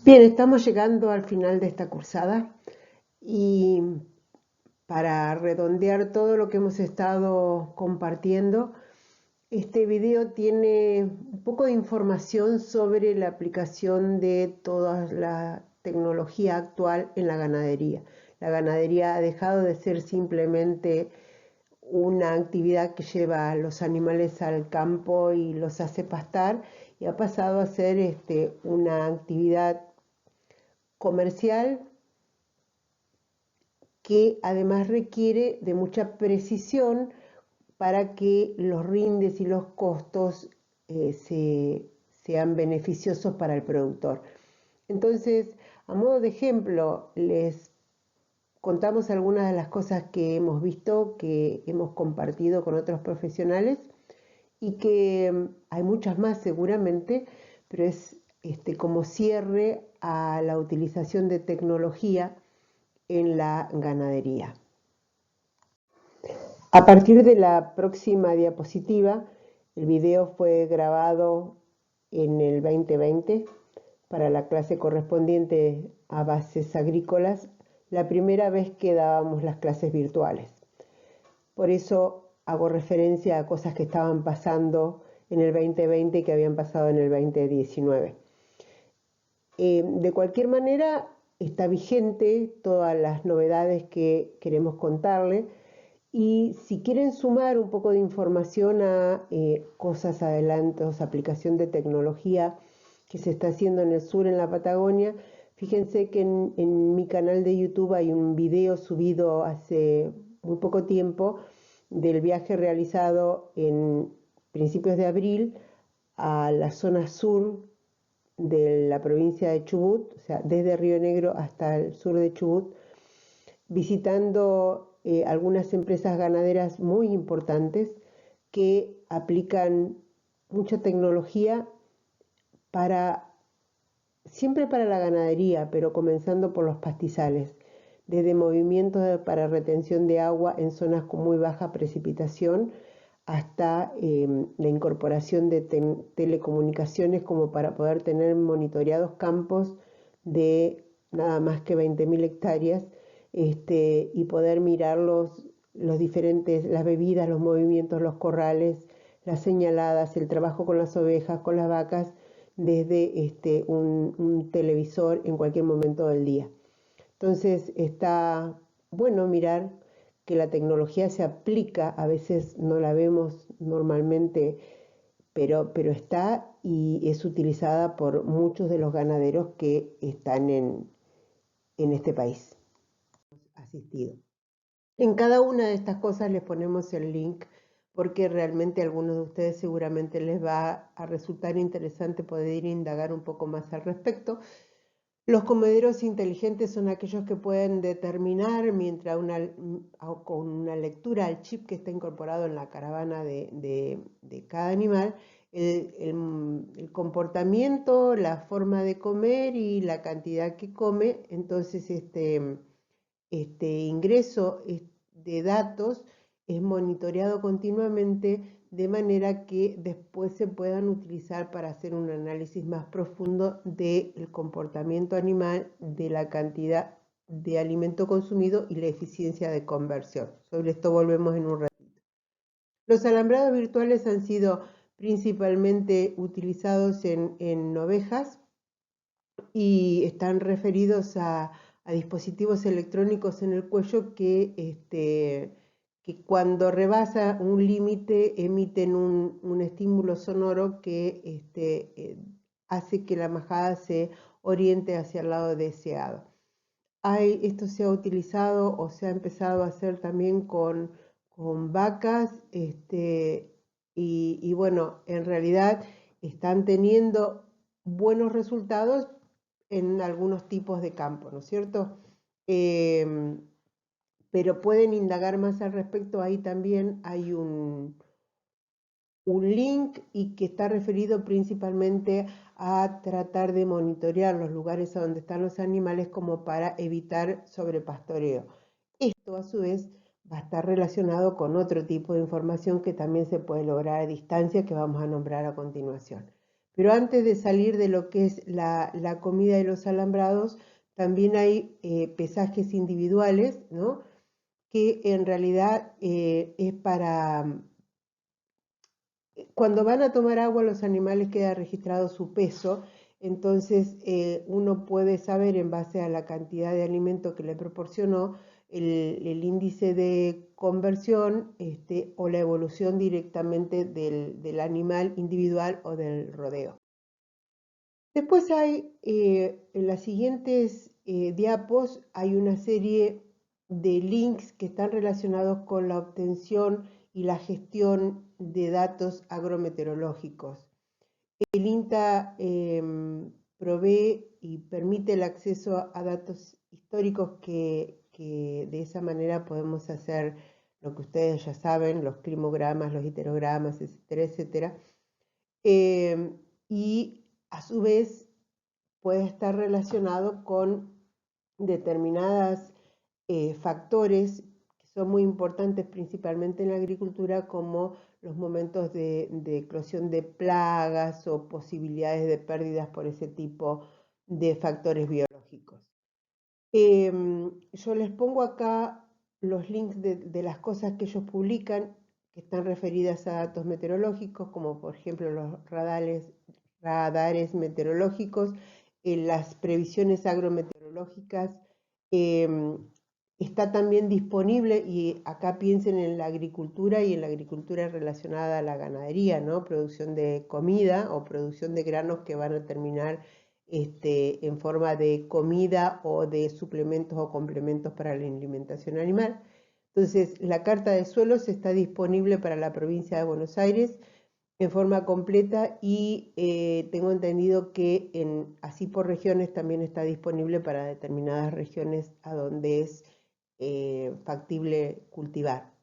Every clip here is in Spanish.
Bien, estamos llegando al final de esta cursada y para redondear todo lo que hemos estado compartiendo, este video tiene un poco de información sobre la aplicación de toda la tecnología actual en la ganadería. La ganadería ha dejado de ser simplemente una actividad que lleva a los animales al campo y los hace pastar y ha pasado a ser una actividad comercial que además requiere de mucha precisión para que los rindes y los costos sean beneficiosos para el productor. Entonces, a modo de ejemplo, les contamos algunas de las cosas que hemos visto, que hemos compartido con otros profesionales y que hay muchas más seguramente, pero es como cierre a la utilización de tecnología en la ganadería. A partir de la próxima diapositiva, el video fue grabado en el 2020 para la clase correspondiente a bases agrícolas, la primera vez que dábamos las clases virtuales. Por eso hago referencia a cosas que estaban pasando en el 2020 y que habían pasado en el 2019. De cualquier manera, está vigente todas las novedades que queremos contarle y si quieren sumar un poco de información a cosas, adelantos, aplicación de tecnología que se está haciendo en el sur, en la Patagonia, fíjense que en mi canal de YouTube hay un video subido hace muy poco tiempo del viaje realizado en principios de abril a la zona sur de la provincia de Chubut, o sea, desde Río Negro hasta el sur de Chubut, visitando algunas empresas ganaderas muy importantes que aplican mucha tecnología siempre para la ganadería, pero comenzando por los pastizales, desde movimientos para retención de agua en zonas con muy baja precipitación hasta la incorporación de telecomunicaciones como para poder tener monitoreados campos de nada más que 20.000 hectáreas y poder mirar los diferentes, las bebidas, los movimientos, los corrales, las señaladas, el trabajo con las ovejas, con las vacas, desde un televisor en cualquier momento del día. Entonces está bueno mirar que la tecnología se aplica, a veces no la vemos normalmente, pero está y es utilizada por muchos de los ganaderos que están en este país. Asistido. En cada una de estas cosas les ponemos el link porque realmente a algunos de ustedes seguramente les va a resultar interesante poder indagar un poco más al respecto. Los comederos inteligentes son aquellos que pueden determinar, con una lectura al chip que está incorporado en la caravana de cada animal, el comportamiento, la forma de comer y la cantidad que come. Entonces, este ingreso de datos es monitoreado continuamente de manera que después se puedan utilizar para hacer un análisis más profundo del comportamiento animal, de la cantidad de alimento consumido y la eficiencia de conversión. Sobre esto volvemos en un ratito. Los alambrados virtuales han sido principalmente utilizados en ovejas y están referidos a dispositivos electrónicos en el cuello que cuando rebasa un límite emiten un estímulo sonoro que hace que la majada se oriente hacia el lado deseado. Esto se ha utilizado o se ha empezado a hacer también con vacas y bueno, en realidad están teniendo buenos resultados en algunos tipos de campo, ¿no es cierto? Pero pueden indagar más al respecto, ahí también hay un link y que está referido principalmente a tratar de monitorear los lugares a donde están los animales como para evitar sobrepastoreo. Esto a su vez va a estar relacionado con otro tipo de información que también se puede lograr a distancia que vamos a nombrar a continuación. Pero antes de salir de lo que es la comida y los alambrados, también hay pesajes individuales, ¿no? Que en realidad es para... Cuando van a tomar agua los animales queda registrado su peso, entonces uno puede saber en base a la cantidad de alimento que le proporcionó el índice de conversión o la evolución directamente del animal individual o del rodeo. Después hay, en las siguientes diapos, hay una serie de links que están relacionados con la obtención y la gestión de datos agrometeorológicos. El INTA provee y permite el acceso a datos históricos que de esa manera podemos hacer lo que ustedes ya saben, los climogramas, los hiterogramas, etcétera, etcétera. Y a su vez puede estar relacionado con determinados factores que son muy importantes principalmente en la agricultura, como los momentos de eclosión de plagas o posibilidades de pérdidas por ese tipo de factores biológicos. Yo les pongo acá los links de las cosas que ellos publican que están referidas a datos meteorológicos, como por ejemplo los radares meteorológicos, las previsiones agrometeorológicas. Está también disponible, y acá piensen en la agricultura y en la agricultura relacionada a la ganadería, ¿no? Producción de comida o producción de granos que van a terminar en forma de comida o de suplementos o complementos para la alimentación animal. Entonces, la carta de suelos está disponible para la provincia de Buenos Aires en forma completa, y tengo entendido que así por regiones también está disponible para determinadas regiones a donde es factible cultivar.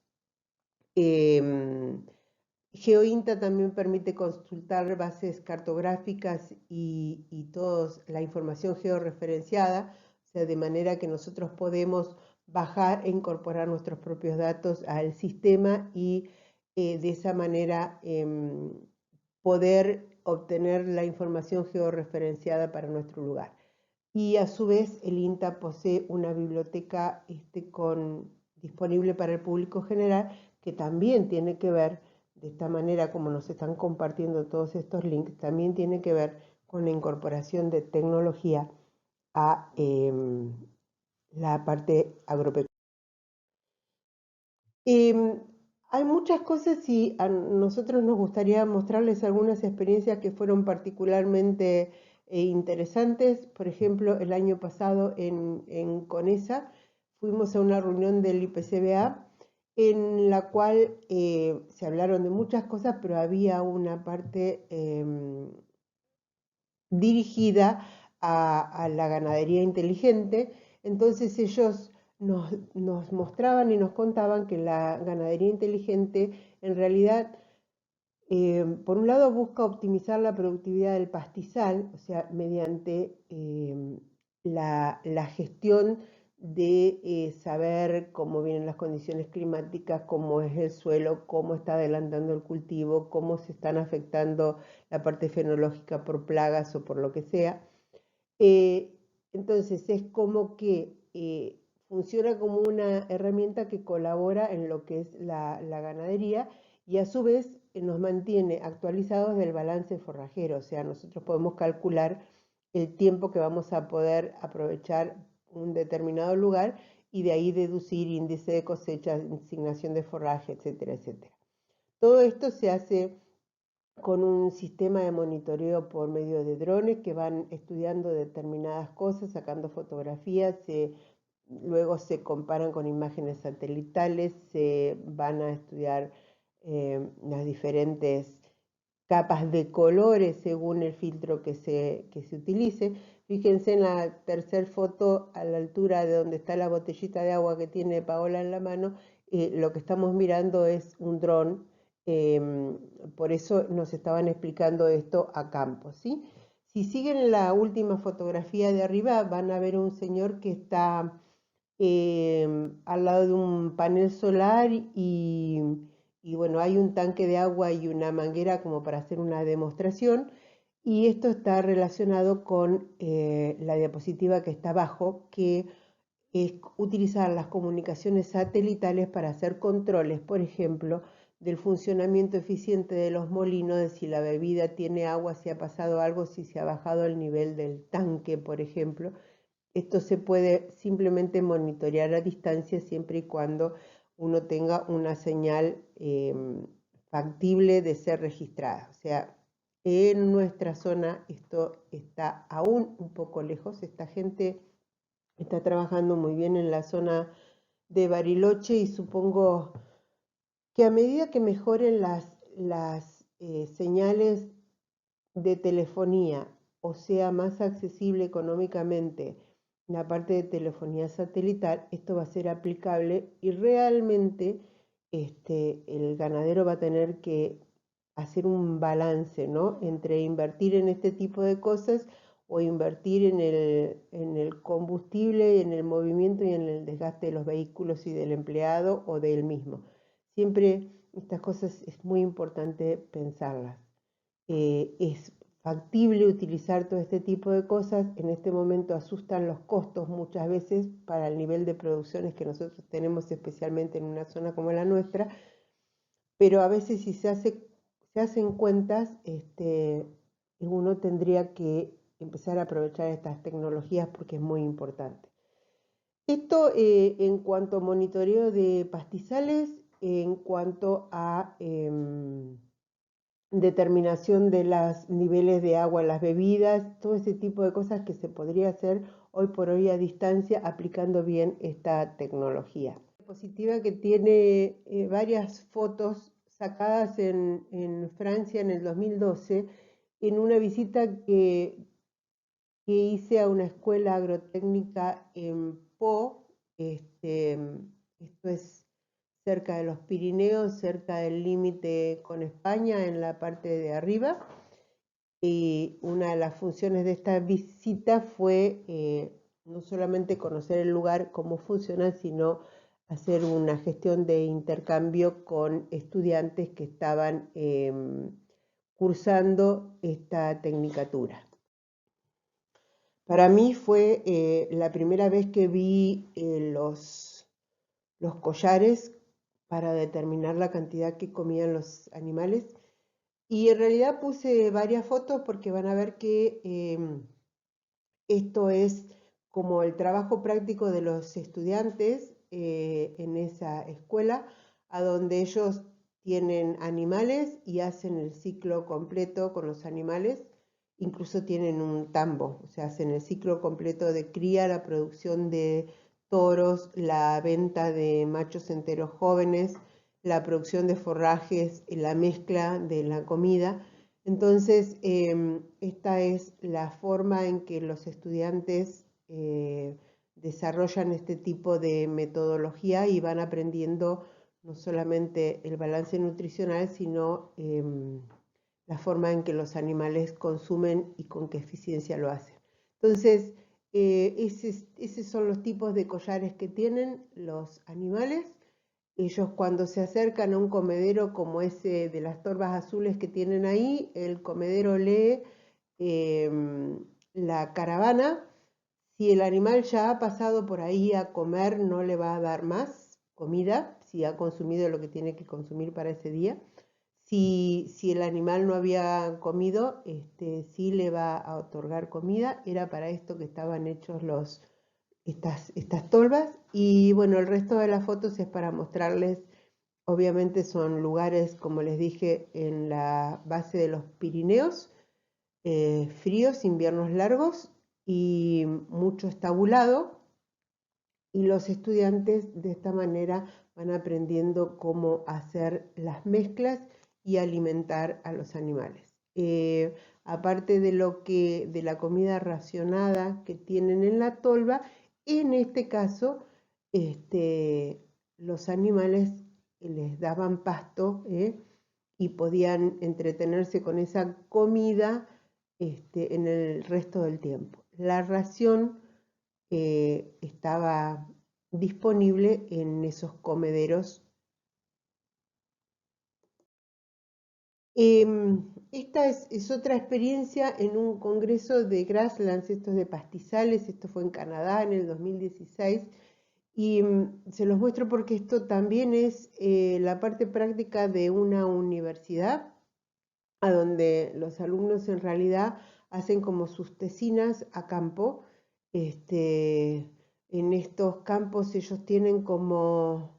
GeoINTA también permite consultar bases cartográficas y toda la información georreferenciada, o sea, de manera que nosotros podemos bajar e incorporar nuestros propios datos al sistema y de esa manera poder obtener la información georreferenciada para nuestro lugar. Y a su vez el INTA posee una biblioteca disponible para el público general, que también tiene que ver, de esta manera como nos están compartiendo todos estos links, también tiene que ver con la incorporación de tecnología a la parte agropecuaria. Hay muchas cosas y a nosotros nos gustaría mostrarles algunas experiencias que fueron particularmente interesantes. Por ejemplo, el año pasado en CONESA fuimos a una reunión del IPCBA en la cual se hablaron de muchas cosas, pero había una parte dirigida a la ganadería inteligente. Entonces ellos nos mostraban y nos contaban que la ganadería inteligente en realidad, por un lado, busca optimizar la productividad del pastizal, o sea, mediante la gestión de saber cómo vienen las condiciones climáticas, cómo es el suelo, cómo está adelantando el cultivo, cómo se están afectando la parte fenológica por plagas o por lo que sea. Entonces es como que funciona como una herramienta que colabora en lo que es la ganadería, y a su vez nos mantiene actualizados del balance forrajero, o sea, nosotros podemos calcular el tiempo que vamos a poder aprovechar un determinado lugar y de ahí deducir índice de cosecha, asignación de forraje, etcétera, etcétera. Todo esto se hace con un sistema de monitoreo por medio de drones que van estudiando determinadas cosas, sacando fotografías, luego se comparan con imágenes satelitales, se van a estudiar las diferentes capas de colores según el filtro que se utilice. Fíjense en la tercera foto, a la altura de donde está la botellita de agua que tiene Paola en la mano, lo que estamos mirando es un dron. Por eso nos estaban explicando esto a campo, ¿sí? Si siguen la última fotografía de arriba, van a ver un señor que está al lado de un panel solar y bueno, hay un tanque de agua y una manguera como para hacer una demostración. Y esto está relacionado con la diapositiva que está abajo, que es utilizar las comunicaciones satelitales para hacer controles, por ejemplo, del funcionamiento eficiente de los molinos, de si la bebida tiene agua, si ha pasado algo, si se ha bajado el nivel del tanque, por ejemplo. Esto se puede simplemente monitorear a distancia siempre y cuando uno tenga una señal factible de ser registrada. O sea, en nuestra zona esto está aún un poco lejos. Esta gente está trabajando muy bien en la zona de Bariloche y supongo que a medida que mejoren las señales de telefonía, o sea, más accesible económicamente la parte de telefonía satelital, esto va a ser aplicable y realmente el ganadero va a tener que hacer un balance, ¿no? Entre invertir en este tipo de cosas o invertir en el combustible, en el movimiento y en el desgaste de los vehículos y del empleado o de él mismo. Siempre estas cosas es muy importante pensarlas. Es factible utilizar todo este tipo de cosas. En este momento asustan los costos muchas veces para el nivel de producciones que nosotros tenemos, especialmente en una zona como la nuestra, pero a veces si se hacen cuentas, uno tendría que empezar a aprovechar estas tecnologías porque es muy importante. Esto en cuanto a monitoreo de pastizales, en cuanto a determinación de los niveles de agua en las bebidas, todo ese tipo de cosas que se podría hacer hoy por hoy a distancia aplicando bien esta tecnología. La diapositiva que tiene varias fotos sacadas en Francia en el 2012 en una visita que hice a una escuela agrotécnica en Po. Esto es cerca de los Pirineos, cerca del límite con España, en la parte de arriba. Y una de las funciones de esta visita fue no solamente conocer el lugar, cómo funciona, sino hacer una gestión de intercambio con estudiantes que estaban cursando esta tecnicatura. Para mí fue la primera vez que vi los collares para determinar la cantidad que comían los animales. Y en realidad puse varias fotos porque van a ver que esto es como el trabajo práctico de los estudiantes en esa escuela, a donde ellos tienen animales y hacen el ciclo completo con los animales. Incluso tienen un tambo, o sea, hacen el ciclo completo de cría, la producción de toros, la venta de machos enteros jóvenes, la producción de forrajes, la mezcla de la comida. Entonces, esta es la forma en que los estudiantes desarrollan este tipo de metodología y van aprendiendo no solamente el balance nutricional, sino la forma en que los animales consumen y con qué eficiencia lo hacen. Entonces, esos son los tipos de collares que tienen los animales. Ellos cuando se acercan a un comedero como ese de las torbas azules que tienen ahí, el comedero lee la caravana. Si el animal ya ha pasado por ahí a comer, no le va a dar más comida, si ha consumido lo que tiene que consumir para ese día. Si el animal no había comido, sí le va a otorgar comida. Era para esto que estaban hechos estas tolvas. Y bueno, el resto de las fotos es para mostrarles, obviamente son lugares, como les dije, en la base de los Pirineos, fríos, inviernos largos y mucho estabulado. Y los estudiantes de esta manera van aprendiendo cómo hacer las mezclas y alimentar a los animales. Aparte de de la comida racionada que tienen en la tolva, en este caso, los animales les daban pasto y podían entretenerse con esa comida en el resto del tiempo. La ración estaba disponible en esos comederos Esta es otra experiencia en un congreso de grasslands, estos de pastizales, esto fue en Canadá en el 2016, y se los muestro porque esto también es la parte práctica de una universidad, a donde los alumnos en realidad hacen como sus tesinas a campo. En estos campos ellos tienen como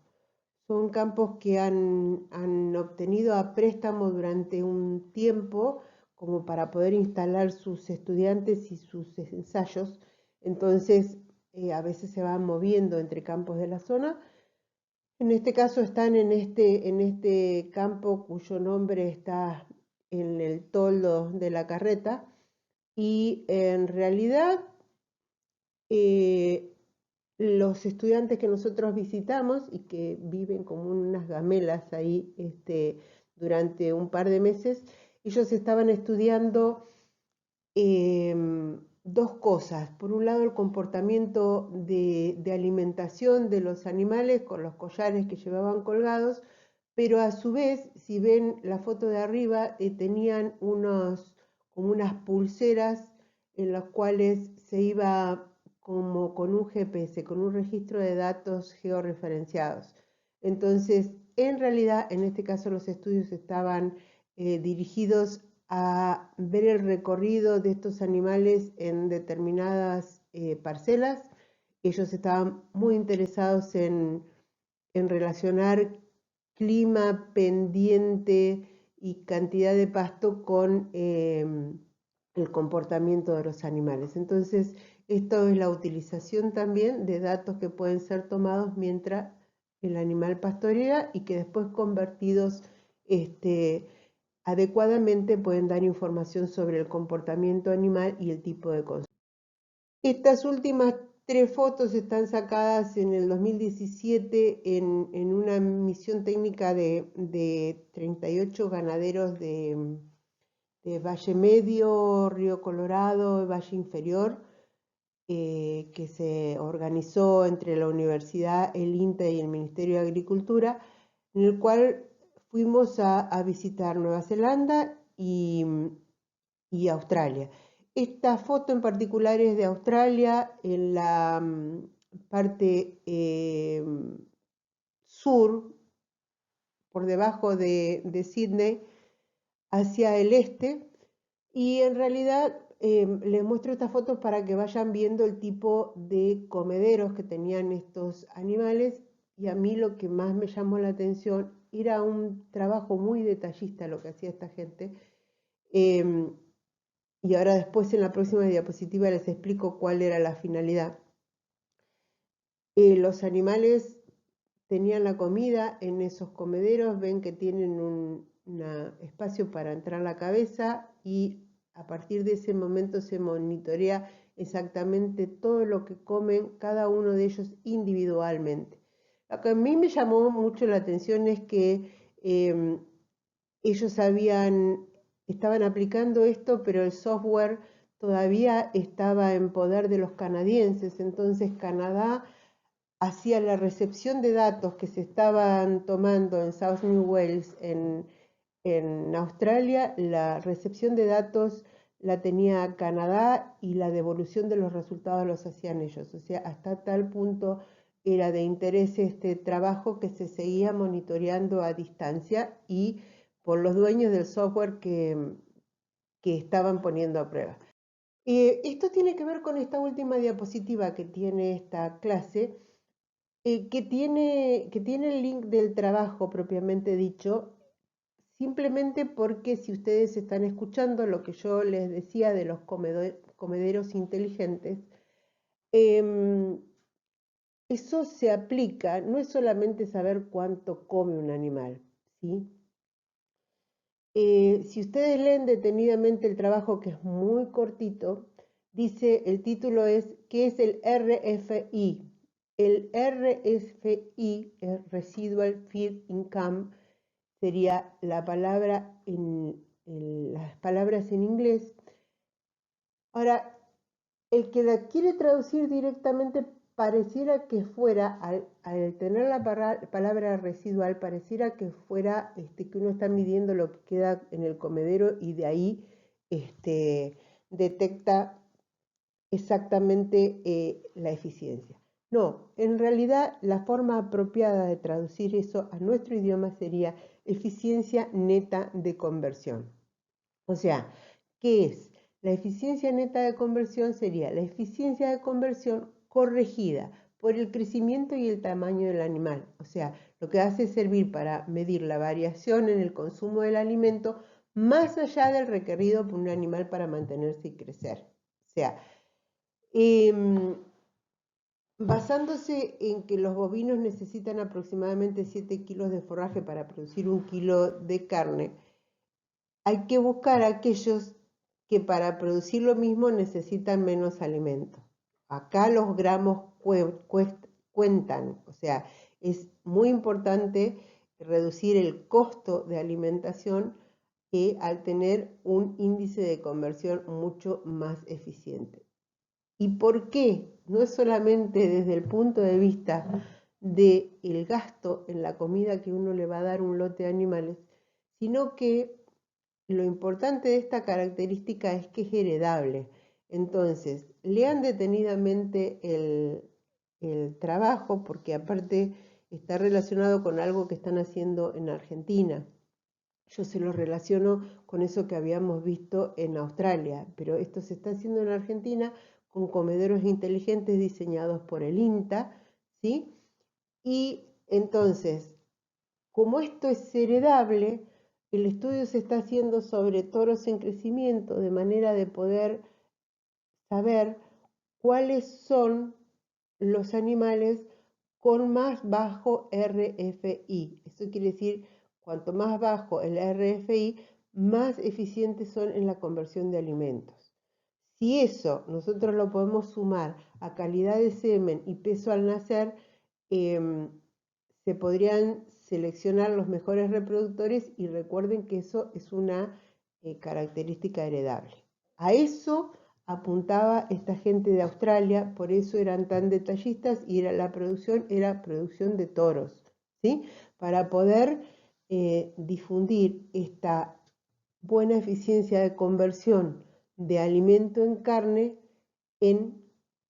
son campos que han obtenido a préstamo durante un tiempo como para poder instalar sus estudiantes y sus ensayos. Entonces, a veces se van moviendo entre campos de la zona. En este caso están en este campo cuyo nombre está en el toldo de la carreta y en realidad eh, los estudiantes que nosotros visitamos y que viven como unas gamelas ahí durante un par de meses, ellos estaban estudiando dos cosas. Por un lado, el comportamiento de alimentación de los animales con los collares que llevaban colgados, pero a su vez, si ven la foto de arriba, tenían como unas pulseras en las cuales se iba como con un GPS, con un registro de datos georreferenciados. Entonces, en realidad, en este caso los estudios estaban dirigidos a ver el recorrido de estos animales en determinadas parcelas. Ellos estaban muy interesados en relacionar clima, pendiente y cantidad de pasto con el comportamiento de los animales. Entonces, esto es la utilización también de datos que pueden ser tomados mientras el animal pastorea y que después convertidos adecuadamente pueden dar información sobre el comportamiento animal y el tipo de consumo. Estas últimas tres fotos están sacadas en el 2017 en una misión técnica de 38 ganaderos de Valle Medio, Río Colorado, Valle Inferior, que se organizó entre la universidad, el INTA y el Ministerio de Agricultura, en el cual fuimos a visitar Nueva Zelanda y Australia. Esta foto en particular es de Australia, en la parte sur, por debajo de Sydney, hacia el este, y en realidad les muestro estas fotos para que vayan viendo el tipo de comederos que tenían estos animales, y a mí lo que más me llamó la atención era un trabajo muy detallista lo que hacía esta gente. Y ahora después en la próxima diapositiva les explico cuál era la finalidad. Los animales tenían la comida en esos comederos, ven que tienen un espacio para entrar la cabeza y a partir de ese momento se monitorea exactamente todo lo que comen cada uno de ellos individualmente. Lo que a mí me llamó mucho la atención es que ellos estaban aplicando esto, pero el software todavía estaba en poder de los canadienses. Entonces Canadá hacía la recepción de datos que se estaban tomando en South New Wales, en Australia, la recepción de datos la tenía Canadá y la devolución de los resultados los hacían ellos. O sea, hasta tal punto era de interés este trabajo que se seguía monitoreando a distancia y por los dueños del software que estaban poniendo a prueba. Esto tiene que ver con esta última diapositiva que tiene esta clase, que tiene el link del trabajo propiamente dicho, simplemente porque si ustedes están escuchando lo que yo les decía de los comederos inteligentes, em, eso se aplica, no es solamente saber cuánto come un animal, ¿sí? Si ustedes leen detenidamente el trabajo, que es muy cortito, dice, el título es, ¿qué es el RFI? El RFI, el Residual Feed Income, sería la palabra las palabras en inglés. Ahora, el que la quiere traducir directamente pareciera que fuera, al tener la palabra residual, pareciera que fuera que uno está midiendo lo que queda en el comedero y de ahí detecta exactamente la eficiencia. No, en realidad la forma apropiada de traducir eso a nuestro idioma sería eficiencia neta de conversión. O sea, ¿qué es? La eficiencia neta de conversión sería la eficiencia de conversión corregida por el crecimiento y el tamaño del animal. O sea, lo que hace es servir para medir la variación en el consumo del alimento más allá del requerido por un animal para mantenerse y crecer. O sea, basándose en que los bovinos necesitan aproximadamente 7 kilos de forraje para producir 1 kilo de carne, hay que buscar aquellos que para producir lo mismo necesitan menos alimento. Acá los gramos cuentan, o sea, es muy importante reducir el costo de alimentación al tener un índice de conversión mucho más eficiente. ¿Y por qué? No es solamente desde el punto de vista del gasto en la comida que uno le va a dar a un lote de animales, sino que lo importante de esta característica es que es heredable. Entonces, lean detenidamente el trabajo, porque aparte está relacionado con algo que están haciendo en Argentina. Yo se lo relaciono con eso que habíamos visto en Australia, pero esto se está haciendo en Argentina con comederos inteligentes diseñados por el INTA, ¿sí? Y entonces, como esto es heredable, el estudio se está haciendo sobre toros en crecimiento, de manera de poder saber cuáles son los animales con más bajo RFI. Eso quiere decir, cuanto más bajo el RFI, más eficientes son en la conversión de alimentos. Si eso nosotros lo podemos sumar a calidad de semen y peso al nacer, se podrían seleccionar los mejores reproductores y recuerden que eso es una característica heredable. A eso apuntaba esta gente de Australia, por eso eran tan detallistas y la producción era producción de toros, ¿sí? Para poder difundir esta buena eficiencia de conversión de alimento en carne en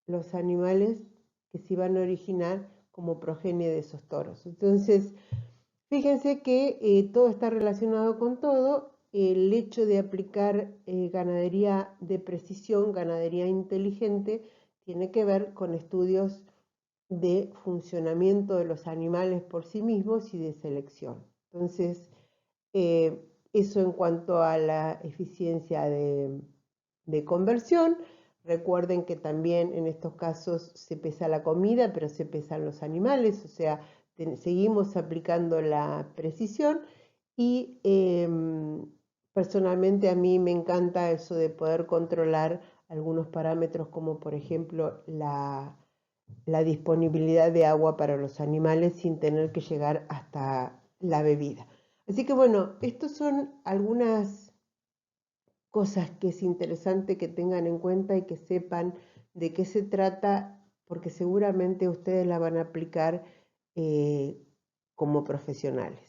los animales que se iban a originar como progenie de esos toros. Entonces, fíjense que todo está relacionado con todo. El hecho de aplicar ganadería de precisión, ganadería inteligente, tiene que ver con estudios de funcionamiento de los animales por sí mismos y de selección. Entonces, eso en cuanto a la eficiencia de conversión. Recuerden que también en estos casos se pesa la comida, pero se pesan los animales, o sea, seguimos aplicando la precisión y personalmente a mí me encanta eso de poder controlar algunos parámetros como por ejemplo la disponibilidad de agua para los animales sin tener que llegar hasta la bebida. Así que bueno, estas son algunas cosas que es interesante que tengan en cuenta y que sepan de qué se trata, porque seguramente ustedes la van a aplicar como profesionales.